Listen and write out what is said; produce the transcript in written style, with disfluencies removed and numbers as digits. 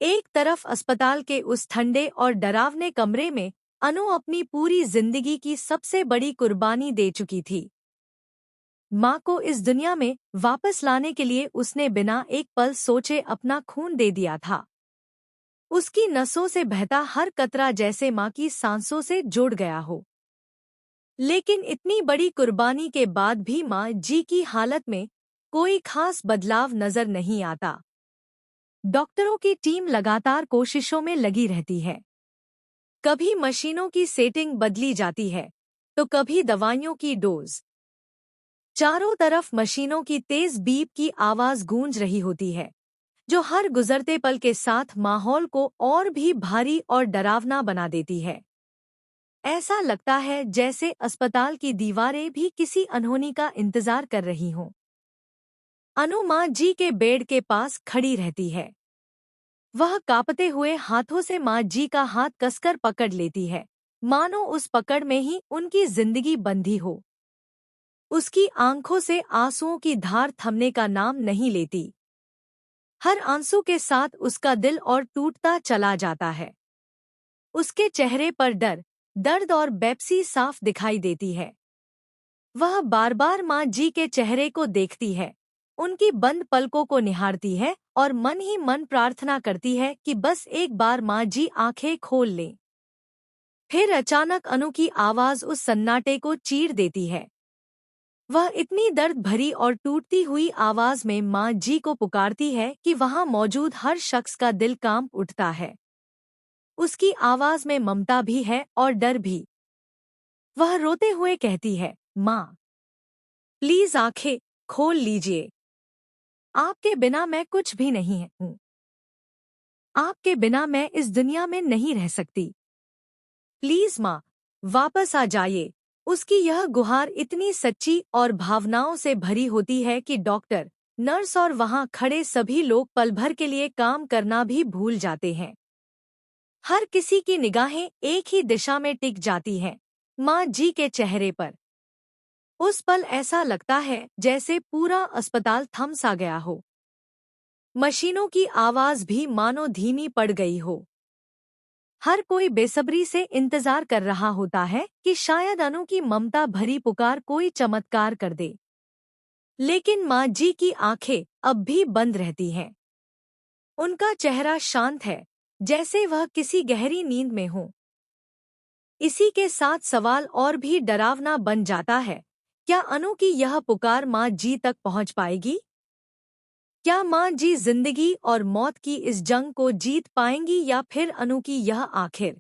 एक तरफ अस्पताल के उस ठंडे और डरावने कमरे में अनु अपनी पूरी जिंदगी की सबसे बड़ी कुर्बानी दे चुकी थी। माँ को इस दुनिया में वापस लाने के लिए उसने बिना एक पल सोचे अपना खून दे दिया था। उसकी नसों से बहता हर कतरा जैसे माँ की सांसों से जुड़ गया हो। लेकिन इतनी बड़ी कुर्बानी के बाद भी माँ जी की हालत में कोई खास बदलाव नजर नहीं आता। डॉक्टरों की टीम लगातार कोशिशों में लगी रहती है। कभी मशीनों की सेटिंग बदली जाती है, तो कभी दवाइयों की डोज। चारों तरफ मशीनों की तेज बीप की आवाज गूंज रही होती है, जो हर गुजरते पल के साथ माहौल को और भी भारी और डरावना बना देती है। ऐसा लगता है जैसे अस्पताल की दीवारें भी किसी अनहोनी का इंतजार कर रही हों। अनु माँ जी के बेड के पास खड़ी रहती है। वह कांपते हुए हाथों से माँ जी का हाथ कसकर पकड़ लेती है, मानो उस पकड़ में ही उनकी जिंदगी बंधी हो। उसकी आंखों से आंसुओं की धार थमने का नाम नहीं लेती। हर आंसू के साथ उसका दिल और टूटता चला जाता है। उसके चेहरे पर डर, दर्द और बेपसी साफ दिखाई देती है। वह बार बार माँ जी के चेहरे को देखती है, उनकी बंद पलकों को निहारती है और मन ही मन प्रार्थना करती है कि बस एक बार माँ जी आंखें खोल लें। फिर अचानक अनु की आवाज उस सन्नाटे को चीर देती है। वह इतनी दर्द भरी और टूटती हुई आवाज में माँ जी को पुकारती है कि वहां मौजूद हर शख्स का दिल कांप उठता है। उसकी आवाज में ममता भी है और डर भी। वह रोते हुए कहती है, माँ, प्लीज आंखें खोल लीजिए। आपके बिना मैं कुछ भी नहीं हूँ। आपके बिना मैं इस दुनिया में नहीं रह सकती। प्लीज माँ, वापस आ जाइए। उसकी यह गुहार इतनी सच्ची और भावनाओं से भरी होती है कि डॉक्टर, नर्स और वहां खड़े सभी लोग पल भर के लिए काम करना भी भूल जाते हैं। हर किसी की निगाहें एक ही दिशा में टिक जाती हैं, माँ जी के चेहरे पर। उस पल ऐसा लगता है जैसे पूरा अस्पताल थम सा गया हो। मशीनों की आवाज भी मानो धीमी पड़ गई हो। हर कोई बेसब्री से इंतजार कर रहा होता है कि शायद अनु की ममता भरी पुकार कोई चमत्कार कर दे। लेकिन माँ जी की आंखें अब भी बंद रहती हैं। उनका चेहरा शांत है, जैसे वह किसी गहरी नींद में हो। इसी के साथ सवाल और भी डरावना बन जाता है, क्या अनु की यह पुकार माँ जी तक पहुँच पाएगी? क्या माँ जी जिंदगी और मौत की इस जंग को जीत पाएंगी या फिर अनु की यह आखिर